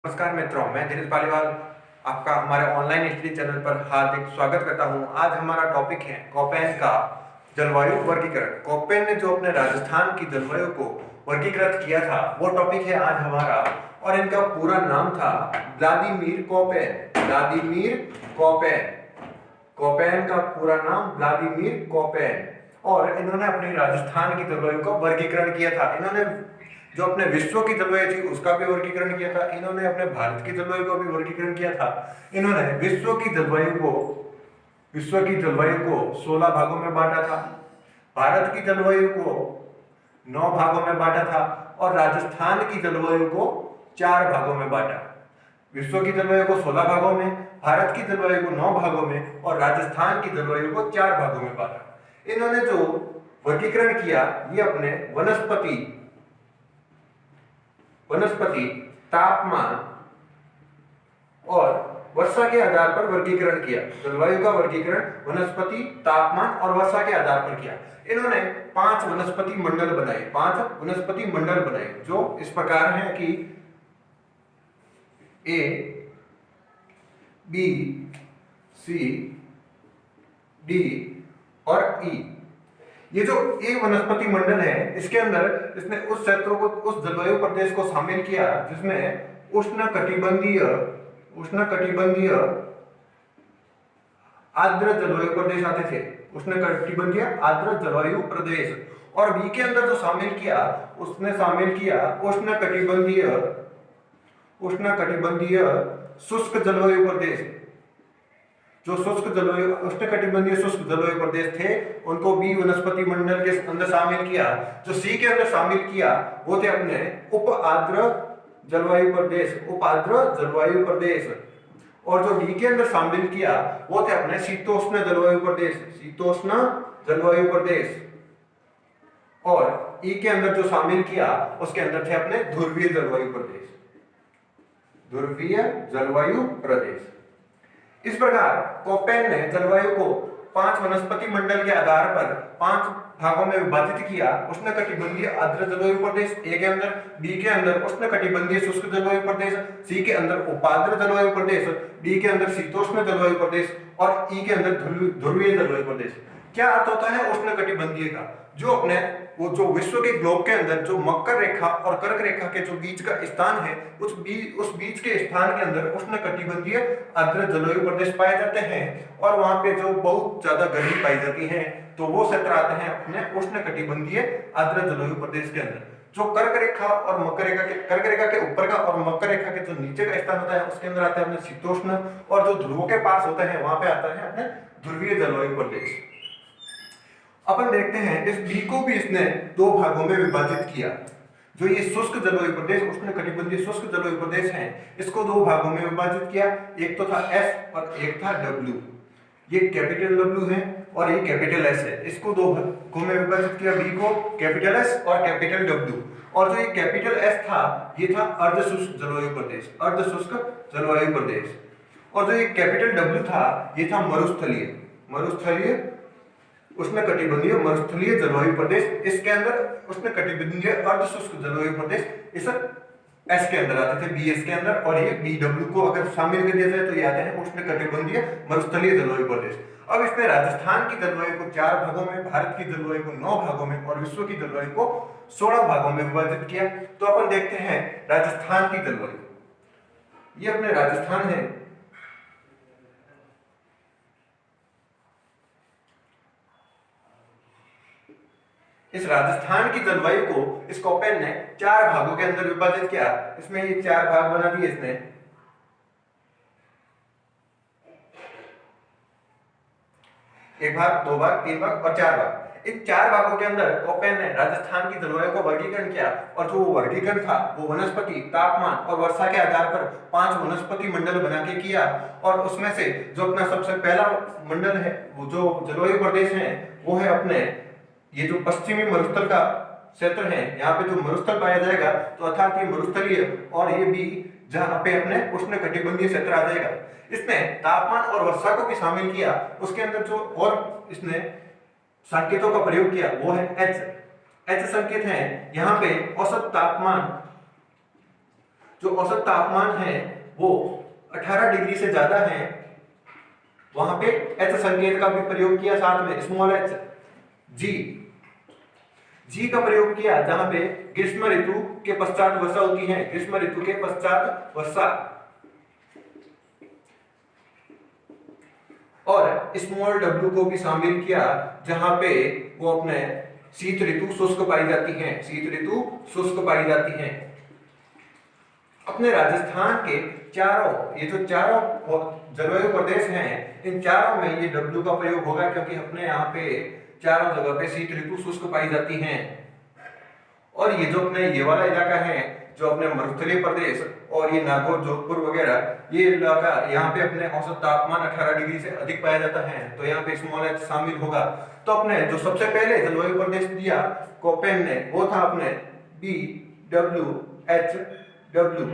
नमस्कार मित्रों, मैं धीरज पालीवाल आपका हमारे ऑनलाइन स्टडी चैनल पर हार्दिक स्वागत करता हूं। आज हमारा टॉपिक है कोपेन का जलवायु वर्गीकरण। कोपेन ने जो अपने राजस्थान की जलवायु को वर्गीकृत किया था वो टॉपिक है आज हमारा, और इनका पूरा नाम था Vladimir Koppen. Vladimir Koppen, Koppen का पूरा नाम व्लादिमीर कोपेन। और इन्होंने अपनी राजस्थान की जलवायु का वर्गीकरण किया था। इन्होंने जो अपने विश्व की जलवायु थी उसका भी वर्गीकरण किया था। इन्होंने अपने भारत की जलवायु का भी वर्गीकरण किया था। इन्होंने विश्व की जलवायु को 16 भागों में बांटा था। भारत की जलवायु को 9 भागों में बांटा था और राजस्थान की जलवायु को 4 भागों में बांटा। विश्व की जलवायु को 16 भागों में, भारत की जलवायु को 9 भागों में और राजस्थान की जलवायु को 4 भागों में बांटा। इन्होंने जो वर्गीकरण किया ये अपने वनस्पति तापमान और वर्षा के आधार पर वर्गीकरण किया। जलवायु का वर्गीकरण वनस्पति तापमान और वर्षा के आधार पर किया। इन्होंने 5 वनस्पति मंडल बनाए जो इस प्रकार हैं कि ए, बी, सी, डी और ई। ये जो ए वनस्पति मंडल है इसके अंदर इसने उस क्षेत्रों को, उस जलवायु प्रदेश को शामिल किया जिसमें उष्णकटिबंधीय आर्द्र जलवायु प्रदेश आते थे। उष्णकटिबंधीय आर्द्र जलवायु प्रदेश। और बी के अंदर जो शामिल किया उसने शामिल किया उष्णकटिबंधीय शुष्क जलवायु प्रदेश। जो उष्णकटिबंधीय शुष्क जलवायु प्रदेश थे उनको बी वनस्पति मंडल के अंदर शामिल किया। जो सी के अंदर शामिल किया वो थे अपने उप आर्द्र जलवायु प्रदेश। और जो डी के अंदर शामिल किया वो थे अपने शीतोष्ण जलवायु प्रदेश। और ई के अंदर जो शामिल किया उसके अंदर थे अपने ध्रुवीय जलवायु प्रदेश। इस प्रकार कोपेन ने जलवायु को 5 वनस्पति मंडल के आधार पर 5 भागों में विभाजित किया। उष्णकटिबंधीय आर्द्र जलवायु प्रदेश ए के अंदर, बी के अंदर उष्णकटिबंधीय शुष्क जलवायु प्रदेश, सी के अंदर उपाद्र जलवायु प्रदेश, डी के अंदर शीतोष्ण जलवायु प्रदेश और ई के अंदर ध्रुवीय जलवायु प्रदेश। क्या अर्थ होता है उष्णकटिबंधीय का? जो विश्व के ग्लोब के अंदर जो मकर रेखा और कर्क रेखा के जो बीच का स्थान है उस बीच के स्थान के अंदर उष्णकटिबंधीय आर्द्र जलवायु प्रदेश पाए जाते हैं। और वहां पे जो बहुत ज्यादा गर्मी पाई जाती है तो वो क्षेत्र आते हैं अपने उष्णकटिबंधीय आर्द्र जलवायु प्रदेश के अंदर। जो कर्क रेखा के ऊपर का और मकर रेखा के जो नीचे का स्थान होता है उसके अंदर आते हैं अपने शीतोष्ण, और जो ध्रुवों के पास होता है वहां पे आता है अपने ध्रुवीय जलवायु प्रदेश। अपन देखते हैं इस बी को भी इसने 2 भागों में विभाजित किया। जो ये शुष्क जलवायु प्रदेश, उष्णकटिबंधीय शुष्क जलवायु प्रदेश हैं, इसको 2 भागों में विभाजित किया। एक तो था एस और एक था डब्ल्यू। ये कैपिटल डब्ल्यू है और ये कैपिटल एस है। इसको 2 भागों में विभाजित किया, बी को कैपिटल एस और कैपिटल डब्ल्यू। और जो ये कैपिटल एस था ये था अर्धशुष्क जलवायु प्रदेश। और जो ये कैपिटल डब्ल्यू था ये था मरुस्थलीय उष्णकटिबंधीय मरुस्थलीय जलवायु प्रदेश। इसके अंदर उष्णकटिबंधीय अर्धशुष्क जलवायु प्रदेश इस एस के अंदर आते थे, बी एस के अंदर। और ये बी डब्ल्यू को अगर शामिल कर दिया जाए तो ये आते हैं उष्णकटिबंधीय मरुस्थलीय जलवायु प्रदेश। अब इसने राजस्थान की जलवायु को 4 भागों में, भारत की जलवायु को 9 भागों में और विश्व की जलवायु को 16 भागों में विभाजित किया। तो अपन देखते हैं राजस्थान की जलवायु। ये अपने राजस्थान है। इस राजस्थान की जलवायु को इस कोपेन ने 4 भागों के अंदर विभाजित किया। इसमें ये 4 भाग बना दिए इसने। एक भाग, 2 भाग, 3 भाग और 4 भाग। इन 4 भागों के अंदर कोपेन ने राजस्थान की जलवायु को वर्गीकरण किया। और जो वर्गीकरण था वो वनस्पति तापमान और वर्षा के आधार पर 5 वनस्पति मंडल बना के किया। और उसमें से जो अपना सबसे पहला मंडल है, वो जो जलवायु प्रदेश है वो है अपने ये जो पश्चिमी मरुस्थल का क्षेत्र है। यहाँ पे जो मरुस्थल पाया जाएगा तो अर्थात ये मरुस्थलीय, और ये भी जहाँ पे अपने उष्णकटिबंधीय क्षेत्र आ जाएगा। इसने तापमान और वर्षा को भी शामिल किया। उसके अंदर जो और इसने संकेतों का प्रयोग किया वो है एच संकेत है। यहाँ पे औसत तापमान जो औसत तापमान है वो 18 डिग्री से ज्यादा है, वहां पे एच संकेत का भी प्रयोग किया, साथ में स्मॉल एच जी का प्रयोग किया, जहां पे ग्रीष्म ऋतु के पश्चात वर्षा होती है, ग्रीष्म ऋतु के पश्चात वर्षा, और स्मॉल डब्ल्यू को भी शामिल किया, जहां पे वो अपने शीत ऋतु शुष्क पाई जाती है, शीत ऋतु शुष्क पाई जाती है। अपने राजस्थान के चारों, ये जो चारों जलवायु प्रदेश हैं, इन चारों में ये डब्ल्यू का प्रयोग होगा, क्योंकि अपने यहाँ पे चारों जगह पे शीत ऋतु शुष्क पाई जाती हैं। और ये जो अपने ये वाला इलाका है, जो अपने मरुस्थलीय प्रदेश और ये नागौर, जोधपुर वगैरह, ये इलाका, यहाँ पे अपने औसत तापमान 18 डिग्री से अधिक पाया जाता है, तो यहाँ पे स्मॉल एच शामिल होगा। तो अपने जो सबसे पहले जलवायु प्रदेश दिया कोपेन ने, वो था अपने बी डब्ल्यू एच डब्ल्यू।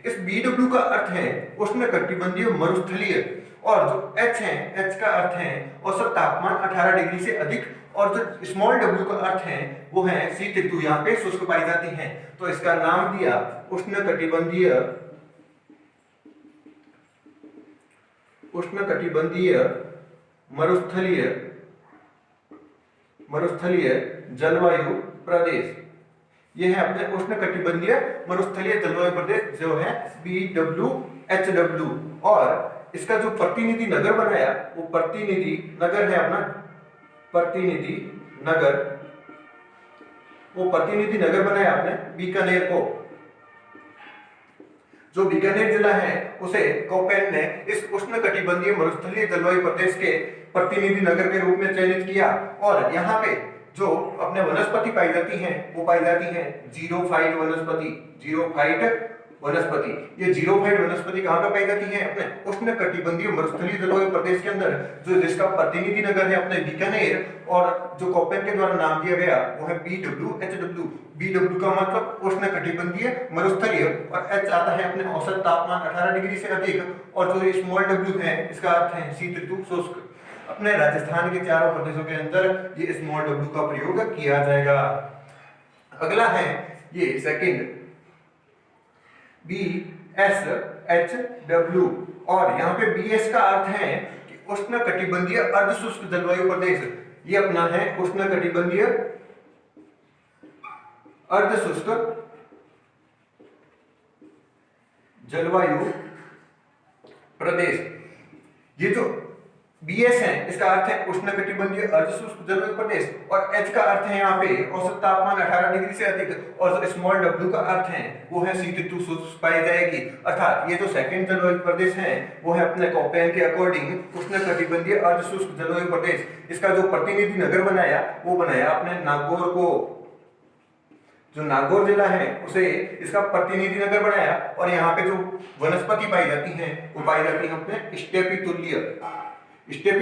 इस बी डब्ल्यू का अर्थ है उष्णकटिबंधीय मरुस्थलीय, और जो एच है, एच का अर्थ है औसत तापमान 18 डिग्री से अधिक, और जो स्मॉल डब्ल्यू का अर्थ है वो है शीत ऋतु यहाँ पे शुष्क पाई जाती है। तो इसका नाम दिया उष्णकटिबंधीय मरुस्थलीय जलवायु प्रदेश। ये है अपने उष्णकटिबंधीय मरुस्थलीय जलवायु प्रदेश, जो है BWHW। और इसका जो प्रतिनिधि नगर बनाया, वो प्रतिनिधि नगर है अपना, प्रतिनिधि नगर बनाया आपने बीकानेर को। जो बीकानेर जिला है उसे कोपेन ने इस उष्णकटिबंधीय मरुस्थलीय जलवायु प्रदेश के प्रतिनिधि नगर के रूप में चयनित किया। और यहाँ पे जो अपने वनस्पति पाई जाती हैं, वो पाई जाती है जीरोफाइट वनस्पति। ये जीरोफाइट वनस्पति कहाँ पे पाई जाती है? अपने उष्णकटिबंधीय मरुस्थलीय जलवायु प्रदेश के अंदर, जो जिसका प्रतिनिधि नगर है अपने बीकानेर, और जो कोपेन के द्वारा नाम दिया गया वो है BWHW। BW का मतलब उष्णकटिबंधीय मरुस्थलीय, और H आता है अपने औसत तापमान 18 डिग्री से अधिक, और जो स्मॉल W है इसका अर्थ है शीत ऋतु शुष्क। अपने राजस्थान के चारों प्रदेशों के अंदर ये स्मॉल डब्ल्यू का प्रयोग किया जाएगा। अगला है ये सेकंड BSHW, और यहाँ पे BS का अर्थ है कि उष्णकटिबंधीय अर्धशुष्क जलवायु प्रदेश। ये अपना है उष्णकटिबंधीय अर्धशुष्क जलवायु प्रदेश। ये जो BS है इसका अर्थ है उष्णकटिबंधीय अर्धशुष्क जलवायु प्रदेश, और H का अर्थ है यहाँ पे औसत तापमान 18 डिग्री से अधिक, और जो स्मॉल W का अर्थ है वो है शीत ऋतु शुष्क पाई जाएगी। अर्थात ये जो सेकंड जलवायु प्रदेश है वो है अपने कोपेन के अकॉर्डिंग उष्णकटिबंधीय अर्धशुष्क जलवायु प्रदेश। इसका जो प्रतिनिधि नगर बनाया वो बनाया अपने नागौर को। जो नागौर जिला है उसे इसका प्रतिनिधि नगर बनाया, और यहाँ पे जो वनस्पति पाई जाती है वो पाई जाती है अपने स्टेपी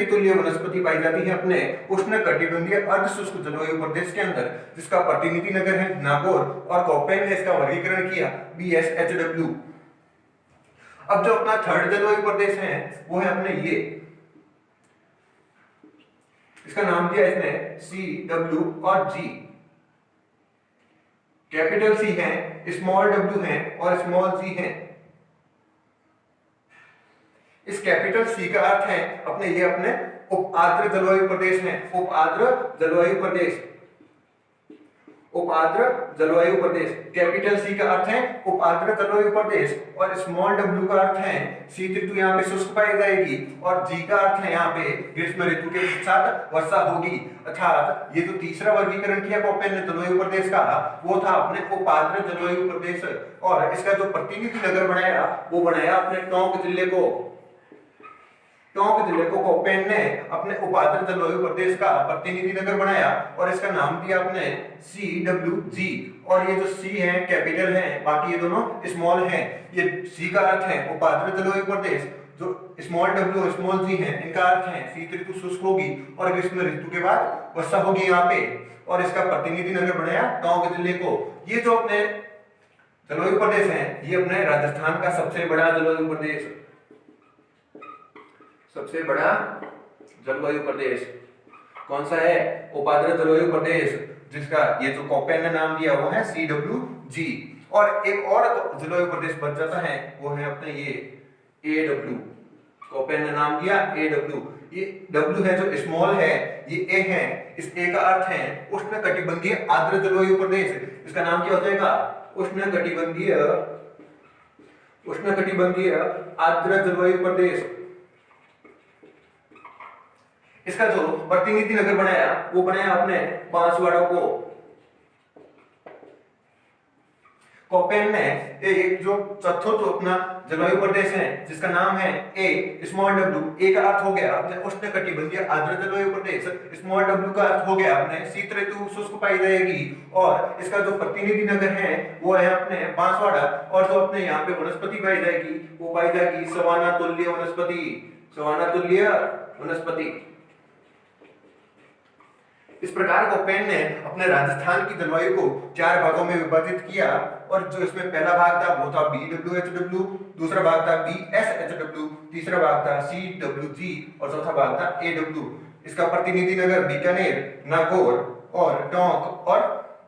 तुल्य वनस्पति पाई जाती है अपने उष्णकटिबंधीय अर्धशुष्क जलवायु प्रदेश के अंदर, जिसका प्रतिनिधि नगर है नागौर, और कोपेन ने इसका वर्गीकरण किया BSHW। अब जो अपना थर्ड जलवायु प्रदेश है वो है अपने ये, इसका नाम दिया इसने CW और G। कैपिटल C है, स्मॉल W है और स्मॉल G है। इस कैपिटल C का अर्थ है अपने ये अपने उप आर्द्र जलवायु प्रदेश है, उप आर्द्र जलवायु प्रदेश। कैपिटल C का अर्थ है उप आर्द्र जलवायु प्रदेश, और स्मॉल W का अर्थ है शीत ऋतु यहाँ पे शुष्क पाई जाएगी, और G का अर्थ है यहाँ पे ग्रीष्म ऋतु के साथ वर्षा होगी। अर्थात ये जो तीसरा वर्गीकरण किया कोपेन ने जलवायु प्रदेश का, वो था अपने उप आर्द्र जलवायु प्रदेश, और इसका जो प्रतिनिधि नगर बनाया वो बनाया अपने टोंक जिले को। टोंक जिले को कोपेन ने अपने उपाद्र जलवायु प्रदेश का प्रतिनिधि नगर बनाया, और इसका नाम दिया अपने CWG। और ये जो C है कैपिटल है, बाकी ये दोनों स्मॉल हैं। ये C का अर्थ है उपाद्र जलवायु प्रदेश, जो स्मॉल W और स्मॉल G है इनका अर्थ है शीत ऋतु शुष्क होगी और ग्रीष्म ऋतु के बाद वर्षा होगी यहाँ पे, और इसका प्रतिनिधि नगर बनाया टोंक जिले को। ये जो अपने जलवायु प्रदेश है ये अपने राजस्थान का सबसे बड़ा जलवायु प्रदेश, सबसे बड़ा जलवायु प्रदेश कौन सा है? उपाद्र जलवायु प्रदेश, जिसका ये जो कोपेन ने नाम दिया वो है CWG। और एक और जलवायु प्रदेश बच जाता है, वो है अपने ये AW। कोपेन ने नाम दिया AW। ये W है जो स्मॉल है, ये A है, इस A का अर्थ है उष्णकटिबंधीय आर्द्र जलवायु प्रदेश। इसका नाम क्या हो जाएगा? उष्णकटिबंधीय आर्द्र जलवायु प्रदेश। इसका जो प्रतिनिधि नगर बनाया वो बनाया आपने बांसवाड़ा को। कोपेन ने एक जो चतुर्थ अपना जलवायु प्रदेश है जिसका नाम है ए स्मॉल डब्ल्यू। ए का अर्थ हो गया अपने उष्णकटिबंधीय आर्द्र जलवायु प्रदेश, स्मॉल डब्ल्यू का अर्थ हो गया अपने शीत ऋतु शुष्क पाई जाएगी। और इसका जो प्रतिनिधि नगर है वो है अपने बांसवाड़ा। और जो अपने यहाँ पे वनस्पति पाई जाएगी वो पाई जाएगी सवाना तुल्य वनस्पति। सवाना तुल्य वनस्पति। इस प्रकार कोपेन ने अपने राजस्थान की जलवायु को 4 भागों में विभाजित किया। और जो इसमें पहला भाग था वो था BWHW, दूसरा भाग था BSHW, तीसरा भाग था CWG और चौथा भाग था AW। इसका प्रतिनिधि नगर बीकानेर, नागौर और टोंक और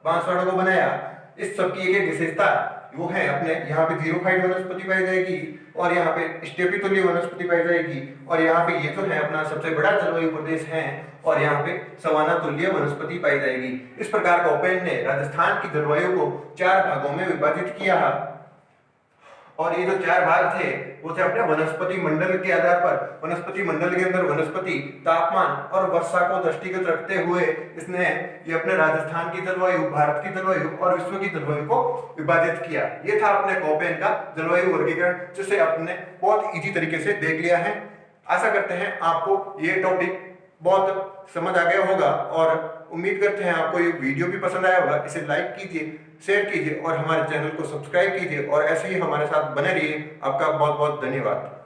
बांसवाड़ा को बनाया। इस सब की एक विशेषता वो है अपने यहाँ पे जीरोफाइट वनस्पति पाई जाएगी और यहाँ पे स्टेपी तुल्य वनस्पति पाई जाएगी। और यहाँ पे ये जो है अपना सबसे बड़ा जलवायु प्रदेश है और यहाँ पे सवाना तुल्य वनस्पति पाई जाएगी। इस प्रकार कोपेन ने राजस्थान की जलवायु को 4 भागों में विभाजित किया। और ये जो 4 भाग थे वो थे अपने वनस्पति मंडल के आधार पर। वनस्पति मंडल के अंदर वनस्पति, तापमान और वर्षा को दृष्टिगत रखते हुए इसने ये अपने राजस्थान की जलवायु, भारत की जलवायु और विश्व की जलवायु को विभाजित किया। ये था अपने कोपेन का जलवायु वर्गीकरण, जिसे आपने बहुत इजी तरीके से देख लिया है। आशा करते हैं आपको ये टॉपिक बहुत समझ आ गया होगा और उम्मीद करते हैं आपको ये वीडियो भी पसंद आया होगा। इसे लाइक कीजिए, शेयर कीजिए और हमारे चैनल को सब्सक्राइब कीजिए और ऐसे ही हमारे साथ बने रहिए। आपका बहुत बहुत धन्यवाद।